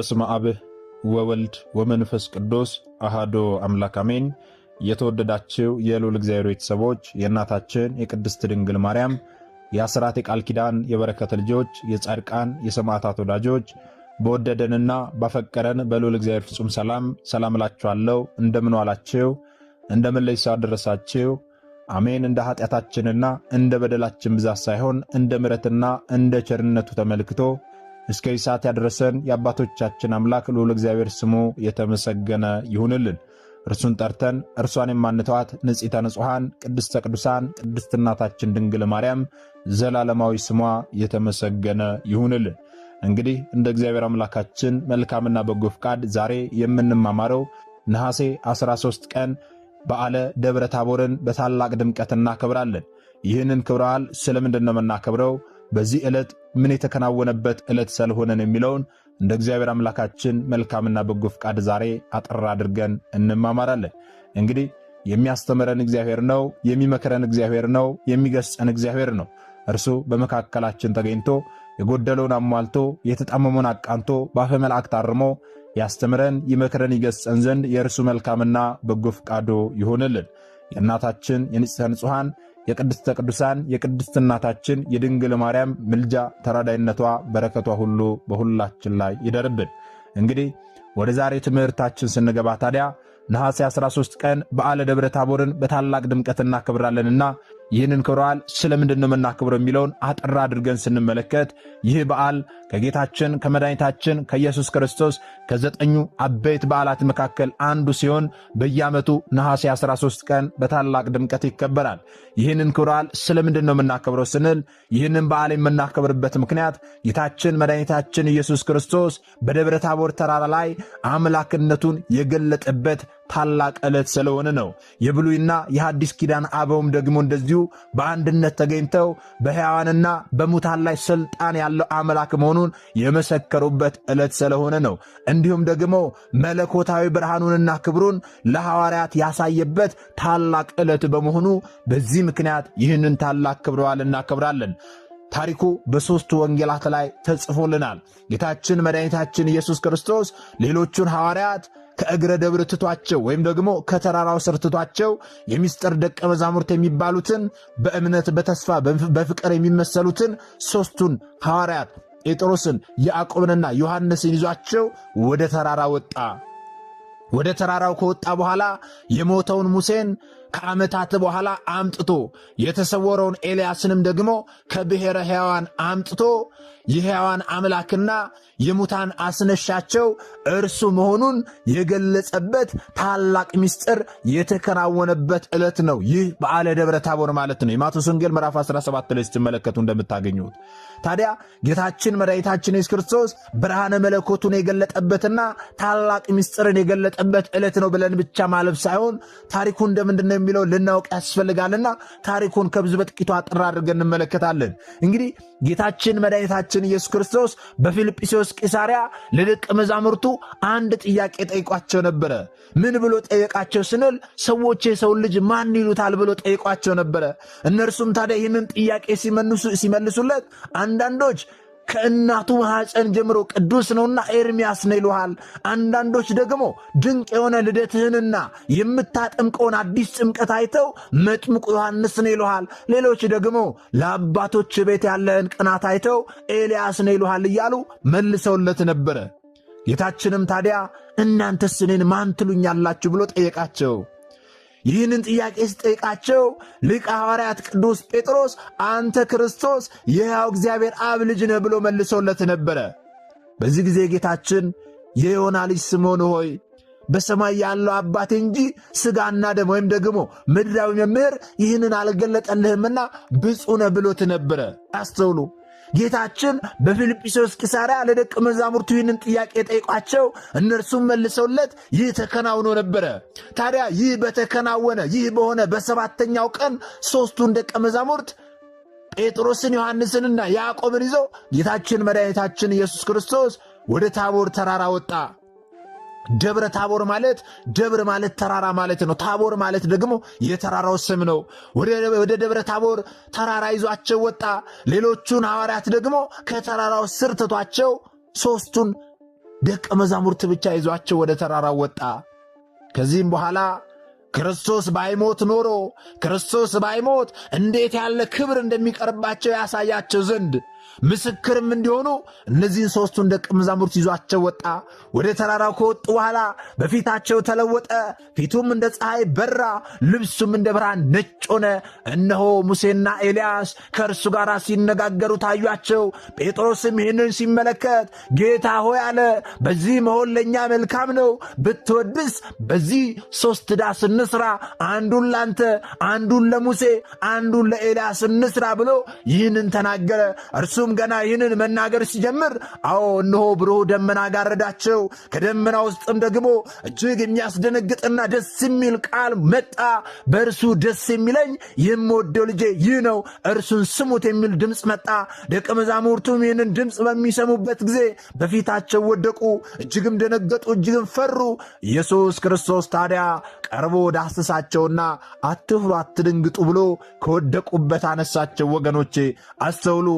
በስመ አብ ወወልድ ወመንፈስ ቅዱስ አሃዱ አምላክ አሜን። የተወደዳችሁ የልዑል እግዚአብሔር ቤተሰቦች የእናታችን የቅድስት ድንግል ማርያም የአስራት የቃል ኪዳን የበረከት ልጆች የጻድቃን የሰማዕታት ወዳጆች በወደደንና ባፈቀረን በልዑል እግዚአብሔር ፍጹም ሰላም እላችኋለሁ። እንደምን ዋላችሁ? እንደምን ለይሳ ደረሳችሁ? አሜን። እንደ ኃጢአታችንና እንደ በደላችን ብዛት ሳይሆን እንደ ምሕረትና እንደ ቸርነቱ ተመልክቶ እስከ ሰዓት ያደረሰን የአባቶቻችን አምላክ ልዑል እግዚአብሔር ስሙ የተመሰገነ ይሁንልን። እርሱን ጠርተን እርሷን የማንተዋት ንጽሕተ ንጹሐን ቅድስተ ቅዱሳን ቅድስት እናታችን ድንግል ማርያም ዘላለማዊ ስሟ የተመሰገነ ይሁንልን። እንግዲህ እንደ እግዚአብሔር አምላካችን መልካምና በጎ ፍቃድ ዛሬ የምንማማረው ነሐሴ 13 ቀን በዓለ ደብረ ታቦርን በታላቅ ድምቀት እናከብራለን። ይህንን ክብረ በዓል ስለምንድን ነው የምናከብረው? በዚህ ዕለት ምን የተከናወነበት ዕለት ስለሆነን የሚለውን እንደ እግዚአብሔር አምላካችን መልካምና በጎ ፍቃድ ዛሬ አጠር አድርገን እንማማራለን። እንግዲህ የሚያስተምረን እግዚአብሔር ነው፣ የሚመክረን እግዚአብሔር ነው፣ የሚገስጸን እግዚአብሔር ነው። እርሱ በመካከላችን ተገኝቶ የጎደለውን አሟልቶ የተጣመመውን አቃንቶ በአፈ መላእክት አርሞ ያስተምረን፣ ይመክረን፣ ይገስጸን ዘንድ የእርሱ መልካምና በጎ ፍቃዱ ይሆንልን። የእናታችን የንጽሕተ ንጹሐን የቅድስተ ቅዱሳን የቅድስት እናታችን የድንግል ማርያም ምልጃ ተራዳይነቷ በረከቷ ሁሉ በሁላችን ላይ ይደርብን። እንግዲህ ወደ ዛሬ ትምህርታችን ስንገባ ታዲያ ነሐሴ 13 ቀን በዓለ ደብረ ታቦርን በታላቅ ድምቀት እናከብራለንና ይህንን ክብረ በዓል ስለምንድን ነው የምናከብረው የሚለውን አጠር አድርገን ስንመለከት ይህ በዓል ከጌታችን ከመድኃኒታችን ከኢየሱስ ክርስቶስ ከ9 አበይት በዓላት መካከል አንዱ ሲሆን በየዓመቱ ነሐሴ 13 ቀን በታላቅ ድምቀት ይከበራል። ይህንን ክብረ በዓል ስለምንድን ነው የምናከብረው ስንል ይህንን በዓል የምናከብርበት ምክንያት ጌታችን መድኃኒታችን ኢየሱስ ክርስቶስ በደብረ ታቦር ተራራ ላይ አምላክነቱን የገለጠበት ታላቅ ዕለት ስለሆነ ነው። የብሉይና የሐዲስ ኪዳን አበውም ደግሞ እንደዚሁ በአንድነት ተገኝተው በሕያዋንና በሙታን ላይ ሥልጣን ያለው አምላክ መሆኑን የመሰከሩበት ዕለት ስለሆነ ነው። እንዲሁም ደግሞ መለኮታዊ ብርሃኑንና ክብሩን ለሐዋርያት ያሳየበት ታላቅ ዕለት በመሆኑ በዚህ ምክንያት ይህንን ታላቅ ክብረ በዓል እናከብራለን። ታሪኩ በሦስቱ ወንጌላት ላይ ተጽፎልናል። ጌታችን መድኃኒታችን ኢየሱስ ክርስቶስ ሌሎቹን ሐዋርያት ከእግረ ደብር ትቷቸው ወይም ደግሞ ከተራራው ስር ትቷቸው የሚስጥር ደቀ መዛሙርት የሚባሉትን በእምነት በተስፋ በፍቅር የሚመሰሉትን ሦስቱን ሐዋርያት ጴጥሮስን ያዕቆብንና ዮሐንስን ይዟቸው ወደ ተራራ ወጣ። ወደ ተራራው ከወጣ በኋላ የሞተውን ሙሴን ከዓመታት በኋላ አምጥቶ የተሰወረውን ኤልያስንም ደግሞ ከብሔረ ሕያዋን አምጥቶ የሕያዋን አምላክና የሙታን አስነሻቸው እርሱ መሆኑን የገለጸበት ታላቅ ምስጢር የተከናወነበት ዕለት ነው። ይህ በዓለ ደብረ ታቦር ማለት ነው። የማቴዎስ ወንጌል ምዕራፍ 17 ላይ ስትመለከቱ እንደምታገኙት ታዲያ ጌታችን መድኃኒታችን ኢየሱስ ክርስቶስ ብርሃነ መለኮቱን የገለጠበትና ታላቅ ምስጢርን የገለጠበት ዕለት ነው ብለን ብቻ ማለፍ ሳይሆን ታሪኩ እንደምንድን ነው የሚለው ልናውቅ ያስፈልጋልና ታሪኩን ከብዙ በጥቂቱ አጥራ አድርገን እንመለከታለን። እንግዲህ ጌታችን መድኃኒታችን ኢየሱስ ክርስቶስ በፊልጵስዩስ ቂሳርያ ለደቀ መዛሙርቱ አንድ ጥያቄ ጠይቋቸው ነበረ። ምን ብሎ ጠየቃቸው ስንል ሰዎች የሰውን ልጅ ማን ይሉታል ብሎ ጠይቋቸው ነበረ። እነርሱም ታዲያ ይህንን ጥያቄ ሲመልሱለት አንዳንዶች ከእናቱ ማኅፀን ጀምሮ ቅዱስ ነውና ኤርምያስ ነው ይሉሃል። አንዳንዶች ደግሞ ድንቅ የሆነ ልደትህንና የምታጠምቀውን አዲስ ጥምቀት አይተው መጥምቁ ዮሐንስ ነው ይሉሃል። ሌሎች ደግሞ ለአባቶች ቤት ያለህን ቅናት አይተው ኤልያስ ነው ይሉሃል እያሉ መልሰውለት ነበረ። ጌታችንም ታዲያ እናንተስ እኔን ማን ትሉኛላችሁ ብሎ ጠየቃቸው። ይህንን ጥያቄ ሲጠይቃቸው ሊቀ ሐዋርያት ቅዱስ ጴጥሮስ አንተ ክርስቶስ የሕያው እግዚአብሔር አብ ልጅ ነህ ብሎ መልሶለት ነበረ። በዚህ ጊዜ ጌታችን የዮና ልጅ ስምዖን ሆይ በሰማይ ያለው አባቴ እንጂ ሥጋና ደም ወይም ደግሞ ምድራዊ መምህር ይህንን አልገለጠልህምና ብፁዕ ነህ ብሎት ነበረ። አስተውሉ። ጌታችን በፊልጵስዩስ ቂሳርያ ለደቀ መዛሙርቱ ይህንን ጥያቄ ጠይቋቸው እነርሱም መልሰውለት ይህ ተከናውኖ ነበረ። ታዲያ ይህ በተከናወነ ይህ በሆነ በሰባተኛው ቀን ሦስቱን ደቀ መዛሙርት ጴጥሮስን ዮሐንስንና ያዕቆብን ይዞ ጌታችን መድኃኒታችን ኢየሱስ ክርስቶስ ወደ ታቦር ተራራ ወጣ። ደብረ ታቦር ማለት ደብር ማለት ተራራ ማለት ነው። ታቦር ማለት ደግሞ የተራራው ስም ነው። ወደ ደብረ ታቦር ተራራ ይዟቸው ወጣ። ሌሎቹን ሐዋርያት ደግሞ ከተራራው ስር ትቷቸው ሦስቱን ደቀ መዛሙርት ብቻ ይዟቸው ወደ ተራራው ወጣ። ከዚህም በኋላ ክርስቶስ ባይሞት ኖሮ ክርስቶስ ባይሞት እንዴት ያለ ክብር እንደሚቀርባቸው ያሳያቸው ዘንድ ምስክርም እንዲሆኑ እነዚህን ሦስቱን ደቀ መዛሙርት ይዟቸው ወጣ። ወደ ተራራው ከወጡ በኋላ በፊታቸው ተለወጠ። ፊቱም እንደ ፀሐይ በራ፣ ልብሱም እንደ ብርሃን ነጭ ሆነ። እነሆ ሙሴና ኤልያስ ከእርሱ ጋር ሲነጋገሩ ታዩአቸው። ጴጥሮስም ይህንን ሲመለከት ጌታ ሆይ አለ፣ በዚህ መሆን ለእኛ መልካም ነው። ብትወድስ በዚህ 3 ዳስ እንስራ፣ አንዱን ላንተ፣ አንዱን ለሙሴ፣ አንዱን ለኤልያስ እንስራ ብሎ ይህንን ተናገረ። እርሱም ገና ይህንን መናገር ሲጀምር አዎ እነሆ ብሩህ ደመና ጋረዳቸው። ከደመና ውስጥም ደግሞ እጅግ የሚያስደነግጥና ደስ የሚል ቃል መጣ። በእርሱ ደስ የሚለኝ የምወደው ልጄ ይህ ነው፣ እርሱን ስሙት የሚል ድምፅ መጣ። ደቀ መዛሙርቱም ይህንን ድምፅ በሚሰሙበት ጊዜ በፊታቸው ወደቁ፣ እጅግም ደነገጡ፣ እጅግም ፈሩ። ኢየሱስ ክርስቶስ ታዲያ ቀርቦ ዳሰሳቸውና አትፍሩ፣ አትደንግጡ ብሎ ከወደቁበት አነሳቸው። ወገኖቼ አስተውሉ።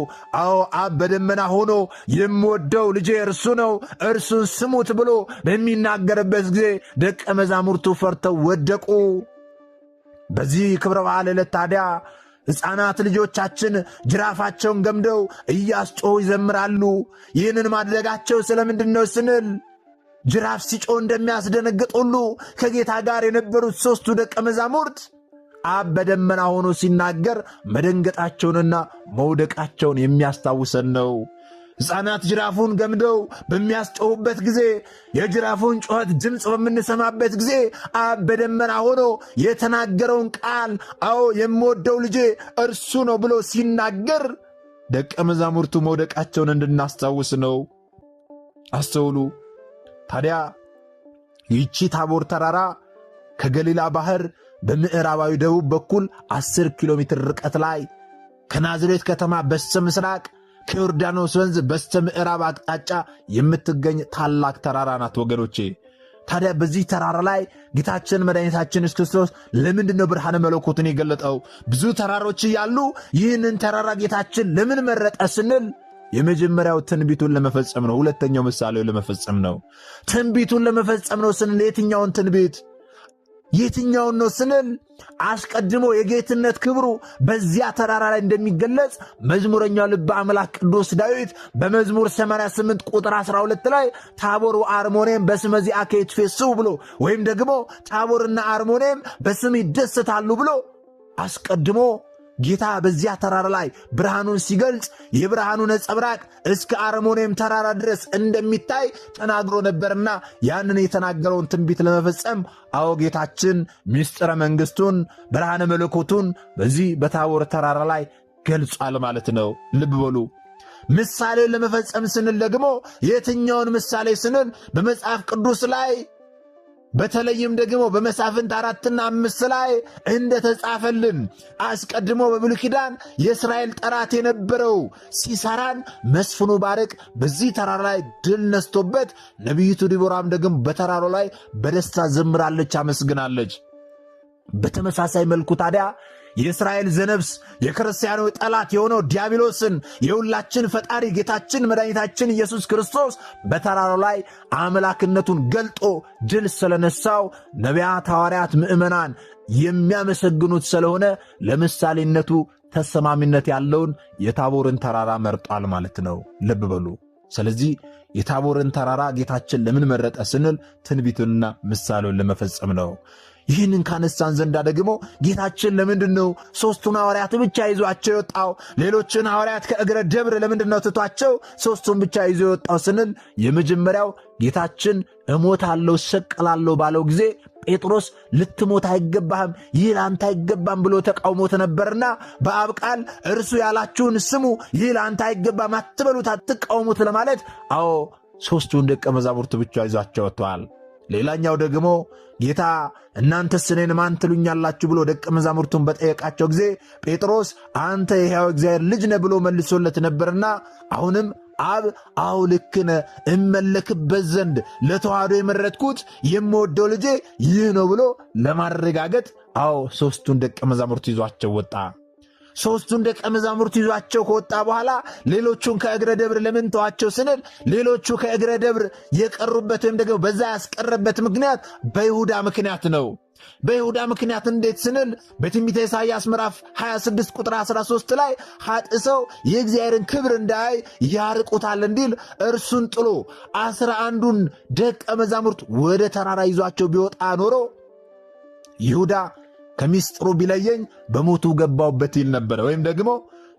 አዎ አብ በደመና ሆኖ የምወደው ልጄ እርሱ ነው፣ እርሱን ስሙት ብሎ በሚናገርበት ጊዜ ደቀ መዛሙርቱ ፈርተው ወደቁ። በዚህ ክብረ በዓል ዕለት ታዲያ ሕፃናት ልጆቻችን ጅራፋቸውን ገምደው እያስጮሁ ይዘምራሉ። ይህንን ማድረጋቸው ስለምንድን ነው ስንል ጅራፍ ሲጮህ እንደሚያስደነግጥ ሁሉ ከጌታ ጋር የነበሩት 3ቱ ደቀ መዛሙርት አብ በደመና ሆኖ ሲናገር መደንገጣቸውንና መውደቃቸውን የሚያስታውሰን ነው። ሕፃናት ጅራፉን ገምደው በሚያስጮሁበት ጊዜ የጅራፉን ጩኸት ድምፅ በምንሰማበት ጊዜ አብ በደመና ሆኖ የተናገረውን ቃል አዎ የምወደው ልጄ እርሱ ነው ብሎ ሲናገር ደቀ መዛሙርቱ መውደቃቸውን እንድናስታውስ ነው። አስተውሉ። ታዲያ ይህቺ ታቦር ተራራ ከገሊላ ባህር በምዕራባዊ ደቡብ በኩል 10 ኪሎ ሜትር ርቀት ላይ ከናዝሬት ከተማ በስተ ምስራቅ ከዮርዳኖስ ወንዝ በስተ ምዕራብ አቅጣጫ የምትገኝ ታላቅ ተራራ ናት ወገኖቼ። ታዲያ በዚህ ተራራ ላይ ጌታችን መድኃኒታችን ኢየሱስ ክርስቶስ ለምንድን ነው ብርሃነ መለኮትን የገለጠው? ብዙ ተራሮች እያሉ ይህንን ተራራ ጌታችን ለምን መረጠ ስንል የመጀመሪያው ትንቢቱን ለመፈጸም ነው። ሁለተኛው ምሳሌው ለመፈጸም ነው። ትንቢቱን ለመፈጸም ነው ስንል የትኛውን ነው ስንል አስቀድሞ የጌትነት ክብሩ በዚያ ተራራ ላይ እንደሚገለጽ መዝሙረኛው ልበ አምላክ ቅዱስ ዳዊት በመዝሙር 88 ቁጥር 12 ላይ ታቦር ወአርሞኔም በስመ ዚአከ ይትፌስሑ ብሎ ወይም ደግሞ ታቦርና አርሞኔም በስም ይደሰታሉ ብሎ አስቀድሞ ጌታ በዚያ ተራራ ላይ ብርሃኑን ሲገልጽ የብርሃኑ ነጸብራቅ እስከ አርሞኔም ተራራ ድረስ እንደሚታይ ተናግሮ ነበርና ያንን የተናገረውን ትንቢት ለመፈጸም አዎ ጌታችን ምስጢረ መንግሥቱን ብርሃነ መለኮቱን በዚህ በታቦር ተራራ ላይ ገልጿል ማለት ነው። ልብ በሉ። ምሳሌውን ለመፈጸም ስንል ደግሞ የትኛውን ምሳሌ ስንል በመጽሐፍ ቅዱስ ላይ በተለይም ደግሞ በመሳፍንት 4ና 5 ላይ እንደተጻፈልን አስቀድሞ በብሉይ ኪዳን የእስራኤል ጠላት የነበረው ሲሳራን መስፍኑ ባርቅ በዚህ ተራራ ላይ ድል ነስቶበት ነቢይቱ ዲቦራም ደግሞ በተራራው ላይ በደስታ ዘምራለች፣ አመስግናለች። በተመሳሳይ መልኩ ታዲያ የእስራኤል ዘነብስ የክርስቲያኑ ጠላት የሆነው ዲያብሎስን የሁላችን ፈጣሪ ጌታችን መድኃኒታችን ኢየሱስ ክርስቶስ በተራራው ላይ አምላክነቱን ገልጦ ድል ስለነሳው ነቢያት፣ ሐዋርያት፣ ምዕመናን የሚያመሰግኑት ስለሆነ ለምሳሌነቱ ተሰማሚነት ያለውን የታቦርን ተራራ መርጧል ማለት ነው። ልብ በሉ። ስለዚህ የታቦርን ተራራ ጌታችን ለምን መረጠ ስንል ትንቢቱንና ምሳሌውን ለመፈጸም ነው። ይህንን ካነሳን ዘንዳ ደግሞ ጌታችን ለምንድን ነው 3ቱን ሐዋርያት ብቻ ይዟቸው የወጣው? ሌሎችን ሐዋርያት ከእግረ ደብር ለምንድን ነው ትቷቸው 3ቱን ብቻ ይዞ የወጣው ስንል የመጀመሪያው ጌታችን እሞታለሁ እሰቀላለሁ ባለው ጊዜ ጴጥሮስ ልትሞት አይገባህም፣ ይህ ለአንተ አይገባም ብሎ ተቃውሞት ነበርና በአብ ቃል እርሱ ያላችሁን ስሙ፣ ይህ ለአንተ አይገባም፣ አትበሉት፣ አትቃውሙት ለማለት አዎ 3ቱን ደቀ መዛሙርት ብቻ ይዟቸው ወጥተዋል። ሌላኛው ደግሞ ጌታ እናንተስ እኔን ማን ትሉኛላችሁ ብሎ ደቀ መዛሙርቱን በጠየቃቸው ጊዜ ጴጥሮስ አንተ የሕያው እግዚአብሔር ልጅ ነህ ብሎ መልሶለት ነበርና አሁንም አብ አዎ ልክ ነህ፣ እመለክበት ዘንድ ለተዋህዶ የመረጥኩት የምወደው ልጄ ይህ ነው ብሎ ለማረጋገጥ አዎ 3ቱን ደቀ መዛሙርት ይዟቸው ወጣ። ሦስቱን ደቀ መዛሙርት ይዟቸው ከወጣ በኋላ ሌሎቹን ከእግረ ደብር ለምን ተዋቸው ስንል ሌሎቹ ከእግረ ደብር የቀሩበት ወይም ደግሞ በዛ ያስቀረበት ምክንያት በይሁዳ ምክንያት ነው። በይሁዳ ምክንያት እንዴት ስንል በትንቢተ ኢሳይያስ ምዕራፍ 26 ቁጥር 13 ላይ ኃጥእ ሰው የእግዚአብሔርን ክብር እንዳያይ ያርቁታል እንዲል እርሱን ጥሎ 11ዱን ደቀ መዛሙርት ወደ ተራራ ይዟቸው ቢወጣ ኖሮ ይሁዳ ከምስጢሩ ቢለየኝ በሞቱ ገባውበት ይል ነበረ። ወይም ደግሞ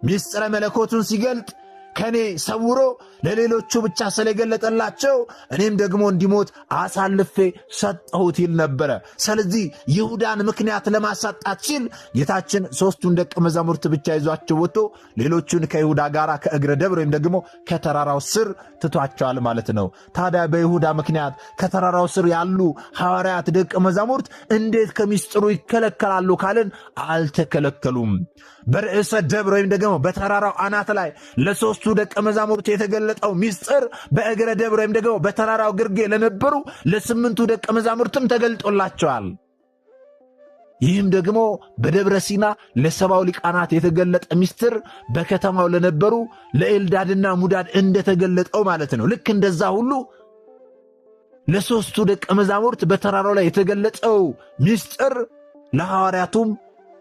ምስጢረ መለኮቱን ሲገልጥ ከኔ ሰውሮ ለሌሎቹ ብቻ ስለገለጠላቸው እኔም ደግሞ እንዲሞት አሳልፌ ሰጠሁት ይል ነበረ። ስለዚህ ይሁዳን ምክንያት ለማሳጣት ሲል ጌታችን ሦስቱን ደቀ መዛሙርት ብቻ ይዟቸው ወጥቶ ሌሎቹን ከይሁዳ ጋር ከእግረ ደብር ወይም ደግሞ ከተራራው ስር ትቷቸዋል ማለት ነው። ታዲያ በይሁዳ ምክንያት ከተራራው ስር ያሉ ሐዋርያት ደቀ መዛሙርት እንዴት ከምስጢሩ ይከለከላሉ ካልን አልተከለከሉም። በርዕሰ ደብር ወይም ደግሞ በተራራው አናት ላይ ለሦስቱ ደቀ መዛሙርት የተገለጠው ምስጢር በእግረ ደብር ወይም ደግሞ በተራራው ግርጌ ለነበሩ ለ8ቱ ደቀ መዛሙርትም ተገልጦላቸዋል። ይህም ደግሞ በደብረ ሲና ለ70 ሊቃናት የተገለጠ ምስጢር በከተማው ለነበሩ ለኤልዳድና ሙዳድ እንደተገለጠው ማለት ነው። ልክ እንደዛ ሁሉ ለሦስቱ ደቀ መዛሙርት በተራራው ላይ የተገለጠው ምስጢር ለሐዋርያቱም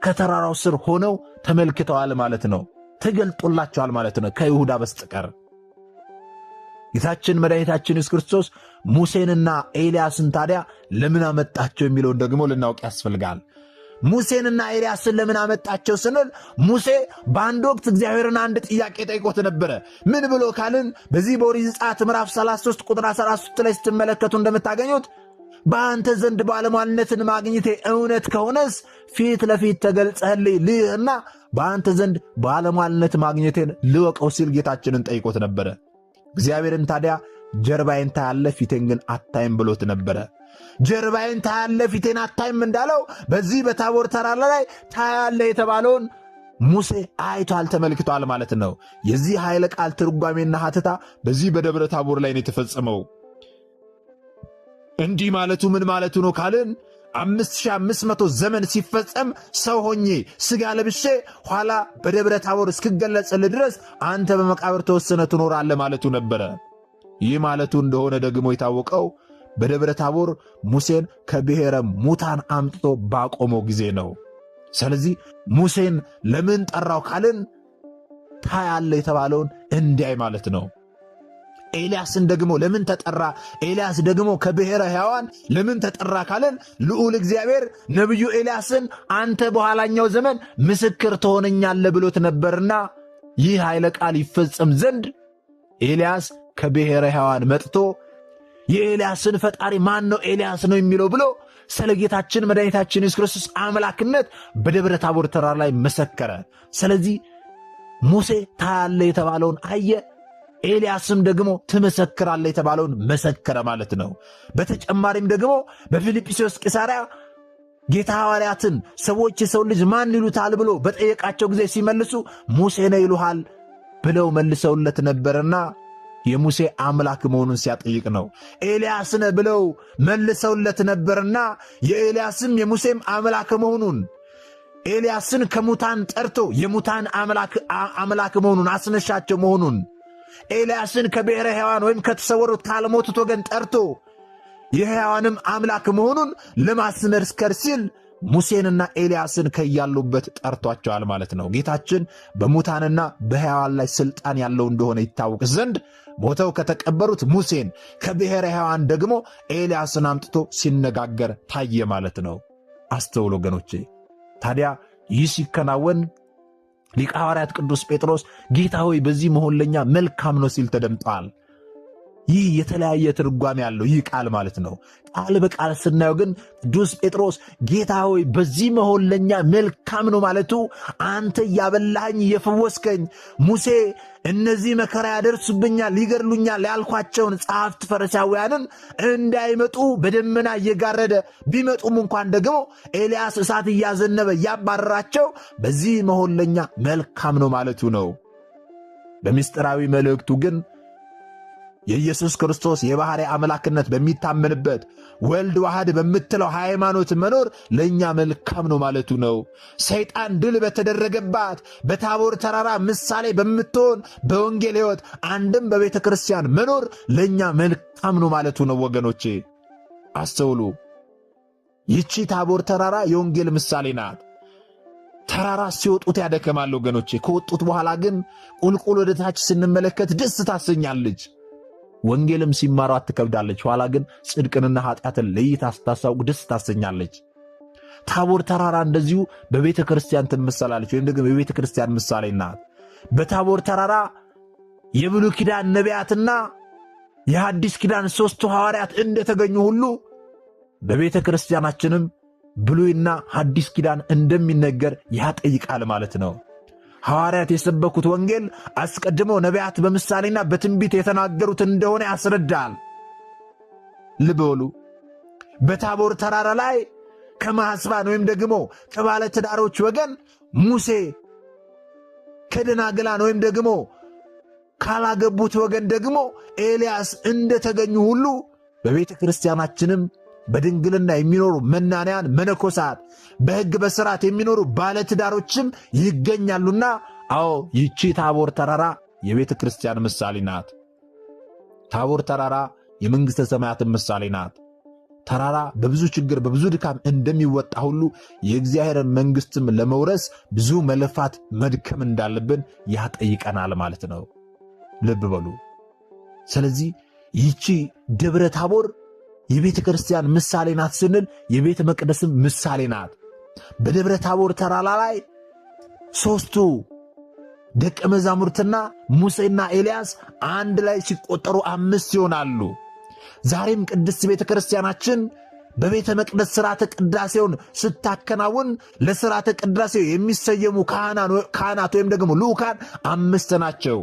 ከተራራው ስር ሆነው ተመልክተዋል ማለት ነው። ተገልጦላቸዋል ማለት ነው ከይሁዳ በስተቀር። ጌታችን መድኃኒታችን ኢየሱስ ክርስቶስ ሙሴንና ኤልያስን ታዲያ ለምን አመጣቸው የሚለውን ደግሞ ልናውቅ ያስፈልጋል። ሙሴንና ኤልያስን ለምን አመጣቸው ስንል ሙሴ በአንድ ወቅት እግዚአብሔርን አንድ ጥያቄ ጠይቆት ነበረ። ምን ብሎ ካልን በዚህ በኦሪት ዘጸአት ምዕራፍ 33 ቁጥር 13 ላይ ስትመለከቱ እንደምታገኙት በአንተ ዘንድ ባለሟልነትን ማግኘቴ እውነት ከሆነስ ፊት ለፊት ተገልጸህልኝ ልይህና በአንተ ዘንድ ባለሟልነት ማግኘቴን ልወቀው ሲል ጌታችንን ጠይቆት ነበረ። እግዚአብሔርን ታዲያ ጀርባዬን ታያለህ ፊቴን ግን አታይም ብሎት ነበረ። ጀርባዬን ታያለህ ፊቴን አታይም እንዳለው በዚህ በታቦር ተራራ ላይ ታያለህ የተባለውን ሙሴ አይቷል፣ ተመልክቷል ማለት ነው። የዚህ ኃይለ ቃል ትርጓሜና ሐተታ በዚህ በደብረ ታቦር ላይ ነው የተፈጸመው። እንዲህ ማለቱ ምን ማለቱ ነው ካልን 5500 ዘመን ሲፈጸም ሰው ሆኜ ሥጋ ለብሼ ኋላ በደብረ ታቦር እስክገለጽልህ ድረስ አንተ በመቃብር ተወሰነ ትኖራለህ ማለቱ ነበረ። ይህ ማለቱ እንደሆነ ደግሞ የታወቀው በደብረ ታቦር ሙሴን ከብሔረ ሙታን አምጥቶ ባቆመው ጊዜ ነው። ስለዚህ ሙሴን ለምን ጠራው ካልን ታያለህ የተባለውን እንዲያይ ማለት ነው። ኤልያስን ደግሞ ለምን ተጠራ? ኤልያስ ደግሞ ከብሔረ ሕያዋን ለምን ተጠራ ካለን ልዑል እግዚአብሔር ነቢዩ ኤልያስን አንተ በኋላኛው ዘመን ምስክር ትሆነኛለህ ብሎት ነበርና ይህ ኃይለ ቃል ይፈጸም ዘንድ ኤልያስ ከብሔረ ሕያዋን መጥቶ የኤልያስን ፈጣሪ ማን ነው ኤልያስ ነው የሚለው ብሎ ስለ ጌታችን መድኃኒታችን ኢየሱስ ክርስቶስ አምላክነት በደብረ ታቦር ተራራ ላይ መሰከረ። ስለዚህ ሙሴ ታያለህ የተባለውን አየ፣ ኤልያስም ደግሞ ትመሰክራለህ የተባለውን መሰከረ ማለት ነው። በተጨማሪም ደግሞ በፊልጵስዩስ ቂሳርያ ጌታ ሐዋርያትን ሰዎች የሰው ልጅ ማን ይሉታል ብሎ በጠየቃቸው ጊዜ ሲመልሱ ሙሴ ነው ይሉሃል ብለው መልሰውለት ነበርና የሙሴ አምላክ መሆኑን ሲያጠይቅ ነው። ኤልያስ ነህ ብለው መልሰውለት ነበርና የኤልያስም የሙሴም አምላክ መሆኑን ኤልያስን ከሙታን ጠርቶ የሙታን አምላክ መሆኑን አስነሻቸው መሆኑን ኤልያስን ከብሔረ ሕያዋን ወይም ከተሰወሩት ካልሞቱት ወገን ጠርቶ የሕያዋንም አምላክ መሆኑን ለማስመስከር ሲል ሙሴንና ኤልያስን ከያሉበት ጠርቷቸዋል ማለት ነው። ጌታችን በሙታንና በሕያዋን ላይ ሥልጣን ያለው እንደሆነ ይታወቅ ዘንድ ሞተው ከተቀበሩት ሙሴን ከብሔረ ሕያዋን ደግሞ ኤልያስን አምጥቶ ሲነጋገር ታየ ማለት ነው። አስተውሎ ወገኖቼ፣ ታዲያ ይህ ሲከናወን ሊቀ ሐዋርያት ቅዱስ ጴጥሮስ ጌታ ሆይ በዚህ መሆን ለኛ መልካም ነው ሲል ተደምጧል። ይህ የተለያየ ትርጓሜ ያለው ይህ ቃል ማለት ነው። ቃል በቃል ስናየው ግን ቅዱስ ጴጥሮስ ጌታ ሆይ በዚህ መሆን ለኛ መልካም ነው ማለቱ አንተ እያበላኸኝ እየፈወስከኝ ሙሴ እነዚህ መከራ ያደርሱብኛል ይገድሉኛል ያልኳቸውን ጸሐፍት ፈሪሳውያንን እንዳይመጡ በደመና እየጋረደ ቢመጡም እንኳን ደግሞ ኤልያስ እሳት እያዘነበ ያባረራቸው በዚህ መሆን ለኛ መልካም ነው ማለቱ ነው። በምስጢራዊ መልእክቱ ግን የኢየሱስ ክርስቶስ የባሕርይ አምላክነት በሚታመንበት ወልድ ዋህድ በምትለው ሃይማኖት መኖር ለእኛ መልካም ነው ማለቱ ነው። ሰይጣን ድል በተደረገባት በታቦር ተራራ ምሳሌ በምትሆን በወንጌል ሕይወት አንድም በቤተ ክርስቲያን መኖር ለእኛ መልካም ነው ማለቱ ነው። ወገኖቼ አስተውሉ። ይቺ ታቦር ተራራ የወንጌል ምሳሌ ናት። ተራራ ሲወጡት ያደከማል ወገኖቼ። ከወጡት በኋላ ግን ቁልቁል ወደ ታች ስንመለከት ደስ ታሰኛለች። ወንጌልም ሲማሯት ትከብዳለች። ኋላ ግን ጽድቅንና ኃጢአትን ለይታ ስታሳውቅ ደስ ታሰኛለች። ታቦር ተራራ እንደዚሁ በቤተ ክርስቲያን ትመሰላለች፣ ወይም ደግሞ የቤተ ክርስቲያን ምሳሌ ናት። በታቦር ተራራ የብሉይ ኪዳን ነቢያትና የሐዲስ ኪዳን ሦስቱ ሐዋርያት እንደተገኙ ሁሉ በቤተ ክርስቲያናችንም ብሉይና ሐዲስ ኪዳን እንደሚነገር ያጠይቃል ማለት ነው። ሐዋርያት የሰበኩት ወንጌል አስቀድመው ነቢያት በምሳሌና በትንቢት የተናገሩት እንደሆነ ያስረዳል። ልብ በሉ። በታቦር ተራራ ላይ ከማኅፀን ወይም ደግሞ ከባለ ትዳሮች ወገን ሙሴ፣ ከደናግላን ወይም ደግሞ ካላገቡት ወገን ደግሞ ኤልያስ እንደተገኙ ሁሉ በቤተ ክርስቲያናችንም በድንግልና የሚኖሩ መናንያን መነኮሳት፣ በሕግ በሥርዓት የሚኖሩ ባለትዳሮችም ይገኛሉና፣ አዎ ይቺ ታቦር ተራራ የቤተ ክርስቲያን ምሳሌ ናት። ታቦር ተራራ የመንግሥተ ሰማያትን ምሳሌ ናት። ተራራ በብዙ ችግር በብዙ ድካም እንደሚወጣ ሁሉ የእግዚአብሔርን መንግሥትም ለመውረስ ብዙ መለፋት መድከም እንዳለብን ያጠይቀናል ማለት ነው። ልብ በሉ። ስለዚህ ይቺ ደብረ ታቦር የቤተ ክርስቲያን ምሳሌ ናት ስንል የቤተ መቅደስም ምሳሌ ናት። በደብረ ታቦር ተራራ ላይ ሦስቱ ደቀ መዛሙርትና ሙሴና ኤልያስ አንድ ላይ ሲቆጠሩ 5 ይሆናሉ። ዛሬም ቅድስት ቤተ ክርስቲያናችን በቤተ መቅደስ ሥርዓተ ቅዳሴውን ስታከናውን ለሥርዓተ ቅዳሴው የሚሰየሙ ካህናት ወይም ደግሞ ልዑካን 5 ናቸው።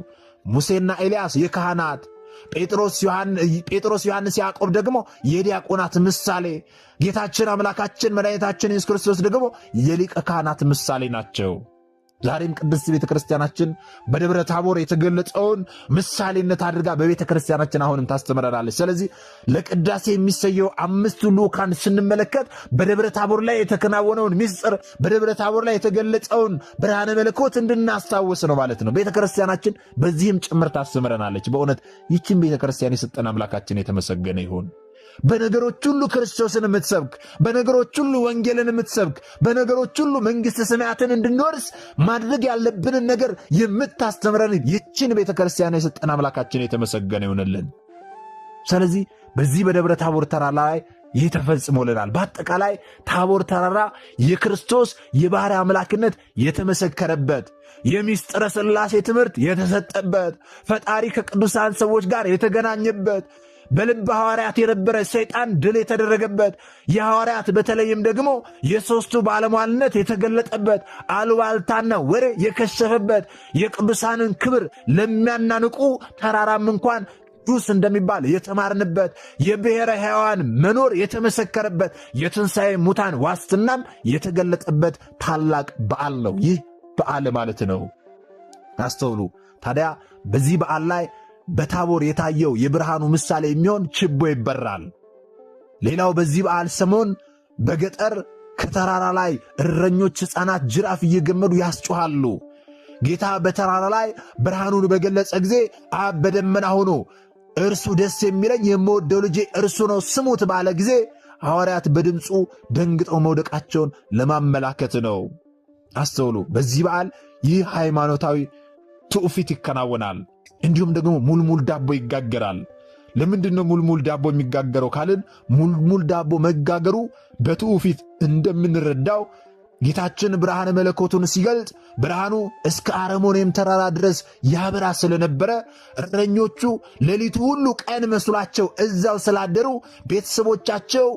ሙሴና ኤልያስ የካህናት፣ ጴጥሮስ፣ ዮሐንስ፣ ያዕቆብ ደግሞ የዲያቆናት ምሳሌ፣ ጌታችን አምላካችን መድኃኒታችን ኢየሱስ ክርስቶስ ደግሞ የሊቀ ካህናት ምሳሌ ናቸው። ዛሬም ቅድስት ቤተ ክርስቲያናችን በደብረ ታቦር የተገለጸውን ምሳሌነት አድርጋ በቤተ ክርስቲያናችን አሁንም ታስተምረናለች። ስለዚህ ለቅዳሴ የሚሰየው 5 ልዑካን ስንመለከት በደብረ ታቦር ላይ የተከናወነውን ምስጢር፣ በደብረ ታቦር ላይ የተገለጸውን ብርሃነ መለኮት እንድናስታውስ ነው ማለት ነው። ቤተ ክርስቲያናችን በዚህም ጭምር ታስተምረናለች። በእውነት ይህችን ቤተ ክርስቲያን የሰጠን አምላካችን የተመሰገነ ይሁን። በነገሮች ሁሉ ክርስቶስን የምትሰብክ፣ በነገሮች ሁሉ ወንጌልን የምትሰብክ፣ በነገሮች ሁሉ መንግሥተ ሰማያትን እንድንወርስ ማድረግ ያለብንን ነገር የምታስተምረን ይችን ቤተ ክርስቲያን የሰጠን አምላካችን የተመሰገነ ይሆንልን። ስለዚህ በዚህ በደብረ ታቦር ተራራ ላይ ይህ ተፈጽሞልናል። በአጠቃላይ ታቦር ተራራ የክርስቶስ የባሕርይ አምላክነት የተመሰከረበት፣ የሚስጥረ ሥላሴ ትምህርት የተሰጠበት፣ ፈጣሪ ከቅዱሳን ሰዎች ጋር የተገናኘበት፣ በልብ ሐዋርያት የነበረ ሰይጣን ድል የተደረገበት፣ የሐዋርያት በተለይም ደግሞ የሦስቱ ባለሟልነት የተገለጠበት፣ አሉባልታና ወሬ የከሸፈበት፣ የቅዱሳንን ክብር ለሚያናንቁ ተራራም እንኳን ቅዱስ እንደሚባል የተማርንበት፣ የብሔረ ሕያዋን መኖር የተመሰከረበት፣ የትንሣኤ ሙታን ዋስትናም የተገለጠበት ታላቅ በዓል ነው። ይህ በዓል ማለት ነው። አስተውሉ። ታዲያ በዚህ በዓል ላይ በታቦር የታየው የብርሃኑ ምሳሌ የሚሆን ችቦ ይበራል። ሌላው በዚህ በዓል ሰሞን በገጠር ከተራራ ላይ እረኞች ሕፃናት ጅራፍ እየገመዱ ያስጮኻሉ። ጌታ በተራራ ላይ ብርሃኑን በገለጸ ጊዜ አብ በደመና ሆኖ እርሱ ደስ የሚለኝ የምወደው ልጄ እርሱ ነው ስሙት ባለ ጊዜ ሐዋርያት በድምፁ ደንግጠው መውደቃቸውን ለማመላከት ነው። አስተውሉ። በዚህ በዓል ይህ ሃይማኖታዊ ትውፊት ይከናወናል። እንዲሁም ደግሞ ሙልሙል ዳቦ ይጋገራል። ለምንድን ነው ሙልሙል ዳቦ የሚጋገረው ካልን ሙልሙል ዳቦ መጋገሩ በትውፊት እንደምንረዳው ጌታችን ብርሃነ መለኮቱን ሲገልጥ ብርሃኑ እስከ አረሞኔም ተራራ ድረስ ያበራ ስለነበረ እረኞቹ ሌሊቱ ሁሉ ቀን መስሏቸው እዛው ስላደሩ ቤተሰቦቻቸው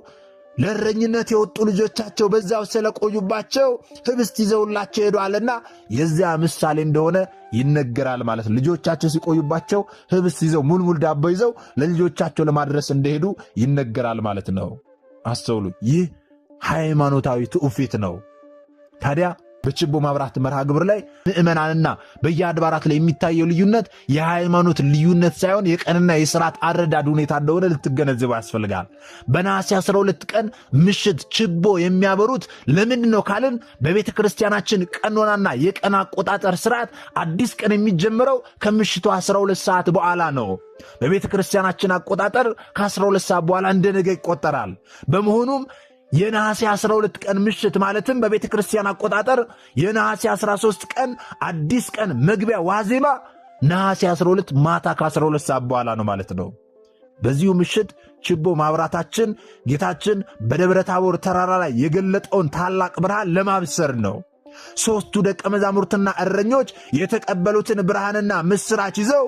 ለእረኝነት የወጡ ልጆቻቸው በዛው ስለቆዩባቸው ህብስት ይዘውላቸው ሄዷልና የዚያ ምሳሌ እንደሆነ ይነገራል ማለት ነው። ልጆቻቸው ሲቆዩባቸው ህብስት ይዘው ሙልሙል ዳቦ ይዘው ለልጆቻቸው ለማድረስ እንደሄዱ ይነገራል ማለት ነው። አስተውሉ። ይህ ሃይማኖታዊ ትውፊት ነው። ታዲያ በችቦ ማብራት መርሃ ግብር ላይ ምእመናንና በየአድባራት ላይ የሚታየው ልዩነት የሃይማኖት ልዩነት ሳይሆን የቀንና የሥርዓት አረዳድ ሁኔታ እንደሆነ ልትገነዘቡ ያስፈልጋል። በነሐሴ 12 ቀን ምሽት ችቦ የሚያበሩት ለምንድን ነው ካልን በቤተ ክርስቲያናችን ቀኖናና የቀን አቆጣጠር ስርዓት አዲስ ቀን የሚጀምረው ከምሽቱ 12 ሰዓት በኋላ ነው። በቤተ ክርስቲያናችን አቆጣጠር ከ12 ሰዓት በኋላ እንደነገ ይቆጠራል። በመሆኑም የነሐሴ 12 ቀን ምሽት ማለትም በቤተ ክርስቲያን አቆጣጠር የነሐሴ 13 ቀን አዲስ ቀን መግቢያ ዋዜማ ነሐሴ 12 ማታ ከ12 ሰዓት በኋላ ነው ማለት ነው። በዚሁ ምሽት ችቦ ማብራታችን ጌታችን በደብረ ታቦር ተራራ ላይ የገለጠውን ታላቅ ብርሃን ለማብሰር ነው። ሦስቱ ደቀ መዛሙርትና እረኞች የተቀበሉትን ብርሃንና ምስራች ይዘው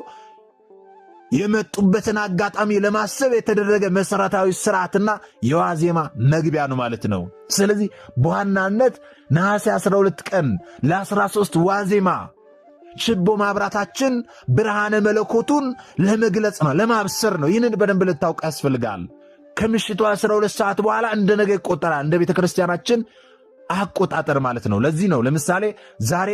የመጡበትን አጋጣሚ ለማሰብ የተደረገ መሰረታዊ ስርዓትና የዋዜማ መግቢያ ነው ማለት ነው። ስለዚህ በዋናነት ነሐሴ 12 ቀን ለ13 ዋዜማ ችቦ ማብራታችን ብርሃነ መለኮቱን ለመግለጽ ነው፣ ለማብሰር ነው። ይህንን በደንብ ልታውቅ ያስፈልጋል። ከምሽቱ 12 ሰዓት በኋላ እንደ ነገ ይቆጠራል፣ እንደ ቤተ ክርስቲያናችን አቆጣጠር ማለት ነው። ለዚህ ነው ለምሳሌ ዛሬ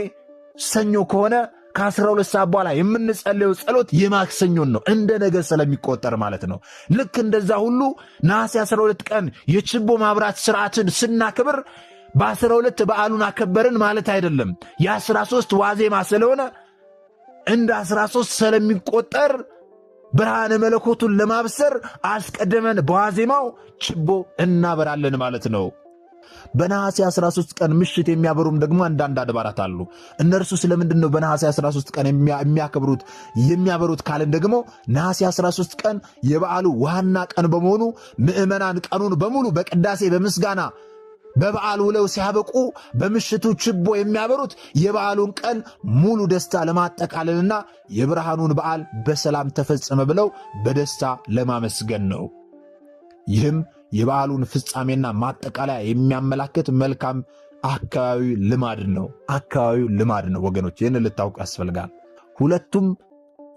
ሰኞ ከሆነ ከ12 ሰዓት በኋላ የምንጸልየው ጸሎት የማክሰኞን ነው፣ እንደ ነገ ስለሚቆጠር ማለት ነው። ልክ እንደዛ ሁሉ ነሐሴ 12 ቀን የችቦ ማብራት ስርዓትን ስናክብር በ12 በዓሉን አከበርን ማለት አይደለም። የ13 ዋዜማ ስለሆነ እንደ 13 ስለሚቆጠር ብርሃነ መለኮቱን ለማብሰር አስቀድመን በዋዜማው ችቦ እናበራለን ማለት ነው። በነሐሴ 13 ቀን ምሽት የሚያበሩም ደግሞ አንዳንድ አድባራት አሉ። እነርሱ ስለምንድን ነው በነሐሴ 13 ቀን የሚያበሩት ካልን ደግሞ ነሐሴ 13 ቀን የበዓሉ ዋና ቀን በመሆኑ ምእመናን ቀኑን በሙሉ በቅዳሴ በምስጋና በበዓል ውለው ሲያበቁ በምሽቱ ችቦ የሚያበሩት የበዓሉን ቀን ሙሉ ደስታ ለማጠቃለልና የብርሃኑን በዓል በሰላም ተፈጸመ ብለው በደስታ ለማመስገን ነው። ይህም የበዓሉን ፍጻሜና ማጠቃለያ የሚያመላክት መልካም አካባቢ ልማድ ነው ወገኖች፣ ይህን ልታውቁ ያስፈልጋል። ሁለቱም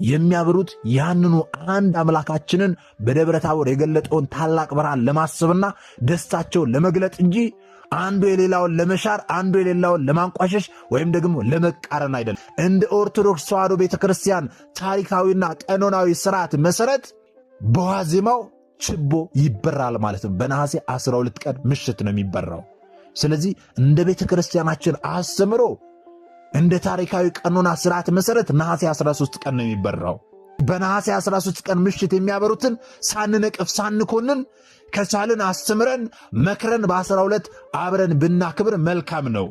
የሚያበሩት ያንኑ አንድ አምላካችንን በደብረ ታቦር የገለጠውን ታላቅ ብርሃን ለማሰብና ደስታቸውን ለመግለጥ እንጂ አንዱ የሌላውን ለመሻር አንዱ የሌላውን ለማንቋሸሽ ወይም ደግሞ ለመቃረን አይደለም። እንደ ኦርቶዶክስ ተዋሕዶ ቤተክርስቲያን ታሪካዊና ቀኖናዊ ስርዓት መሰረት በዋዜማው ችቦ ይበራል ማለት ነው። በነሐሴ 12 ቀን ምሽት ነው የሚበራው። ስለዚህ እንደ ቤተ ክርስቲያናችን አስተምሮ እንደ ታሪካዊ ቀኖና ስርዓት መሰረት ነሐሴ 13 ቀን ነው የሚበራው። በነሐሴ 13 ቀን ምሽት የሚያበሩትን ሳንነቅፍ ሳንኮንን ከቻልን አስተምረን መክረን በ12 አብረን ብናክብር መልካም ነው።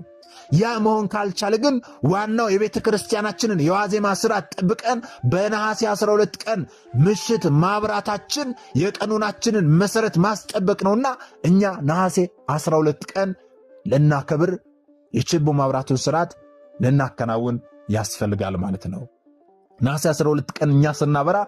ያ መሆን ካልቻለ ግን ዋናው የቤተ ክርስቲያናችንን የዋዜማ ስርዓት ጠብቀን በነሐሴ 12 ቀን ምሽት ማብራታችን የቀኖናችንን መሰረት ማስጠበቅ ነውና እኛ ነሐሴ 12 ቀን ልናከብር የችቦ ማብራቱን ስርዓት ልናከናውን ያስፈልጋል ማለት ነው። ነሐሴ 12 ቀን እኛ ስናበራ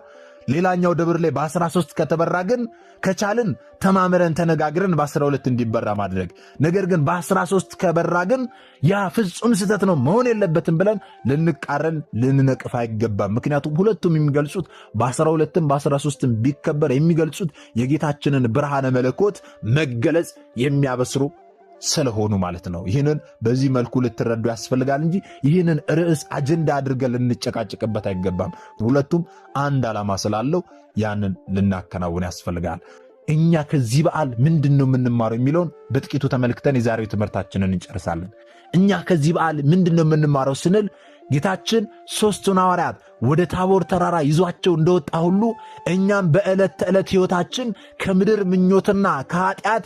ሌላኛው ደብር ላይ በ13 ከተበራ ግን ከቻልን ተማምረን ተነጋግረን በ12 እንዲበራ ማድረግ። ነገር ግን በ13 ከበራ ግን ያ ፍጹም ስህተት ነው መሆን የለበትም ብለን ልንቃረን ልንነቅፍ አይገባም። ምክንያቱም ሁለቱም የሚገልጹት በ12ም በ13ም ቢከበር የሚገልጹት የጌታችንን ብርሃነ መለኮት መገለጽ የሚያበስሩ ስለሆኑ ማለት ነው። ይህንን በዚህ መልኩ ልትረዱ ያስፈልጋል እንጂ ይህንን ርዕስ አጀንዳ አድርገን ልንጨቃጭቅበት አይገባም። ሁለቱም አንድ ዓላማ ስላለው ያንን ልናከናውን ያስፈልጋል። እኛ ከዚህ በዓል ምንድን ነው የምንማረው የሚለውን በጥቂቱ ተመልክተን የዛሬው ትምህርታችንን እንጨርሳለን። እኛ ከዚህ በዓል ምንድን ነው የምንማረው ስንል ጌታችን ሦስቱን ሐዋርያት ወደ ታቦር ተራራ ይዟቸው እንደወጣ ሁሉ እኛም በዕለት ተዕለት ሕይወታችን ከምድር ምኞትና ከኃጢአት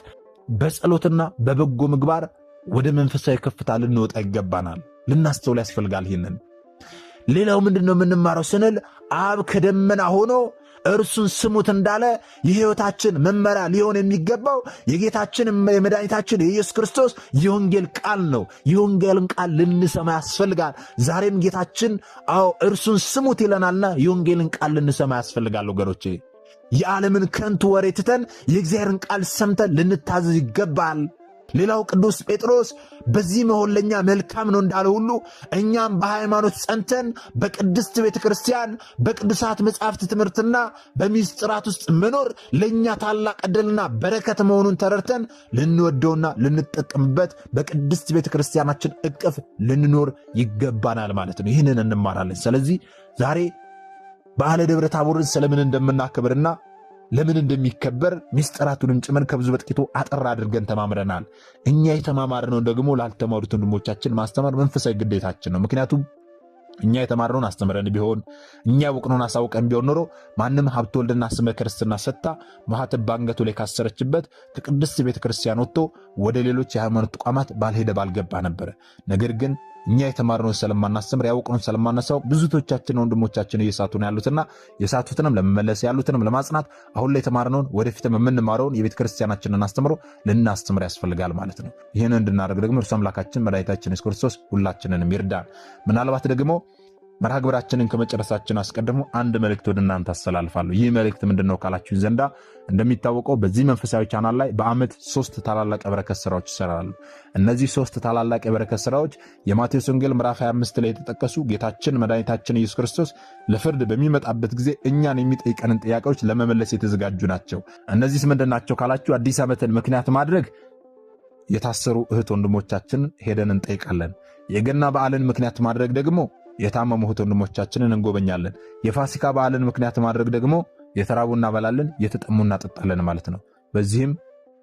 በጸሎትና በበጎ ምግባር ወደ መንፈሳዊ ከፍታ ልንወጣ ይገባናል። ልናስተውል ያስፈልጋል። ይህንን ሌላው ምንድን ነው የምንማረው ስንል አብ ከደመና ሆኖ እርሱን ስሙት እንዳለ የሕይወታችን መመሪያ ሊሆን የሚገባው የጌታችን የመድኃኒታችን የኢየሱስ ክርስቶስ የወንጌል ቃል ነው። የወንጌልን ቃል ልንሰማ ያስፈልጋል። ዛሬም ጌታችን እርሱን ስሙት ይለናልና የወንጌልን ቃል ልንሰማ ያስፈልጋል ወገኖቼ። የዓለምን ከንቱ ወሬ ትተን የእግዚአብሔርን ቃል ሰምተን ልንታዘዝ ይገባል። ሌላው ቅዱስ ጴጥሮስ በዚህ መሆን ለኛ መልካም ነው እንዳለ ሁሉ እኛም በሃይማኖት ጸንተን በቅድስት ቤተክርስቲያን በቅዱሳት መጻሕፍት ትምህርትና በሚስጥራት ውስጥ መኖር ለኛ ታላቅ ዕድልና በረከት መሆኑን ተረድተን ልንወደውና ልንጠቀምበት በቅድስት ቤተክርስቲያናችን እቅፍ ልንኖር ይገባናል ማለት ነው። ይህንን እንማራለን። ስለዚህ ዛሬ በዓለ ደብረ ታቦርን ስለምን እንደምናከብርና ለምን እንደሚከበር ሚስጥራቱንም ጭምር ከብዙ በጥቂቱ አጠር አድርገን ተማምረናል። እኛ የተማማርነው ደግሞ ላልተማሩት ወንድሞቻችን ማስተማር መንፈሳዊ ግዴታችን ነው። ምክንያቱም እኛ የተማርነውን አስተምረን ቢሆን እኛ ያወቅነውን አሳውቀን ቢሆን ኖሮ ማንም ሀብተ ወልድና ስመ ክርስትና ሰጥታ ማኅተብ በአንገቱ ላይ ካሰረችበት ከቅድስት ቤተክርስቲያን ወጥቶ ወደ ሌሎች የሃይማኖት ተቋማት ባልሄደ ባልገባ ነበረ። ነገር ግን እኛ የተማርነውን ስለማናስተምር ያወቅነውን ስለማናሳው ብዙቶቻችን ወንድሞቻችን እየሳቱ ነው ያሉትና የሳቱትንም ለመመለስ ያሉትንም ለማጽናት አሁን ላይ የተማርነውን ወደፊትም የምንማረውን የቤተ ክርስቲያናችንን አስተምሮ ልናስተምር ያስፈልጋል ማለት ነው። ይህን እንድናደርግ ደግሞ እርሱ አምላካችን መድኃኒታችን ኢየሱስ ክርስቶስ ሁላችንንም ይርዳን። ምናልባት ደግሞ መርሃ ግብራችንን ከመጨረሳችን አስቀድሞ አንድ መልእክት ወደ እናንተ አስተላልፋለሁ። ይህ መልእክት ምንድነው ካላችሁን ዘንዳ እንደሚታወቀው በዚህ መንፈሳዊ ቻናል ላይ በዓመት 3 ታላላቅ የበረከት ስራዎች ይሰራሉ። እነዚህ 3 ታላላቅ የበረከት ስራዎች የማቴዎስ ወንጌል ምዕራፍ 25 ላይ የተጠቀሱ ጌታችን መድኃኒታችን ኢየሱስ ክርስቶስ ለፍርድ በሚመጣበት ጊዜ እኛን የሚጠይቀንን ጥያቄዎች ለመመለስ የተዘጋጁ ናቸው። እነዚህስ ምንድናቸው ካላችሁ አዲስ ዓመትን ምክንያት ማድረግ የታሰሩ እህት ወንድሞቻችንን ሄደን እንጠይቃለን። የገና በዓልን ምክንያት ማድረግ ደግሞ የታመሙ እህት ወንድሞቻችንን እንጎበኛለን። የፋሲካ በዓልን ምክንያት ማድረግ ደግሞ የተራቡ እናበላለን፣ የተጠሙ እናጠጣለን ማለት ነው። በዚህም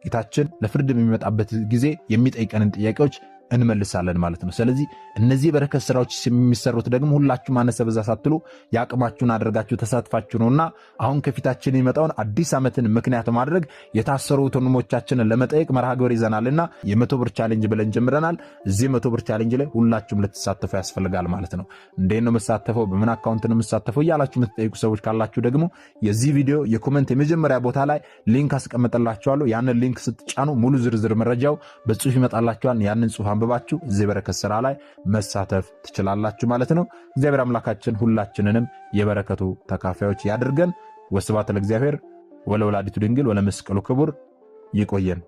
ጌታችን ለፍርድ በሚመጣበት ጊዜ የሚጠይቀንን ጥያቄዎች እንመልሳለን ማለት ነው። ስለዚህ እነዚህ በረከት ስራዎች የሚሰሩት ደግሞ ሁላችሁም አነሰ በዛ ሳትሉ ያቅማችሁን አድርጋችሁ ተሳትፋችሁ ነውና አሁን ከፊታችን የሚመጣውን አዲስ ዓመትን ምክንያት ማድረግ የታሰሩ ወንድሞቻችንን ለመጠየቅ መርሃ ግብር ይዘናልና የ100 ብር ቻሌንጅ ብለን ጀምረናል። እዚህ 100 ብር ቻሌንጅ ላይ ሁላችሁም ልትሳተፉ ያስፈልጋል ማለት ነው። እንዴት ነው የምሳተፈው፣ በምን አካውንት ነው የምሳተፈው እያላችሁ የምትጠይቁ ሰዎች ካላችሁ ደግሞ የዚህ ቪዲዮ የኮሜንት የመጀመሪያ ቦታ ላይ ሊንክ አስቀምጥላችኋለሁ። ያንን ሊንክ ስትጫኑ ሙሉ ዝርዝር መረጃው በጽሁፍ ይመጣላችኋል። ያንን ጽሁፍ አንብባችሁ እዚህ በረከት ስራ ላይ መሳተፍ ትችላላችሁ ማለት ነው። እግዚአብሔር አምላካችን ሁላችንንም የበረከቱ ተካፋዮች ያድርገን። ወስብሐት ለእግዚአብሔር ወለወላዲቱ ድንግል ወለመስቀሉ ክቡር። ይቆየን።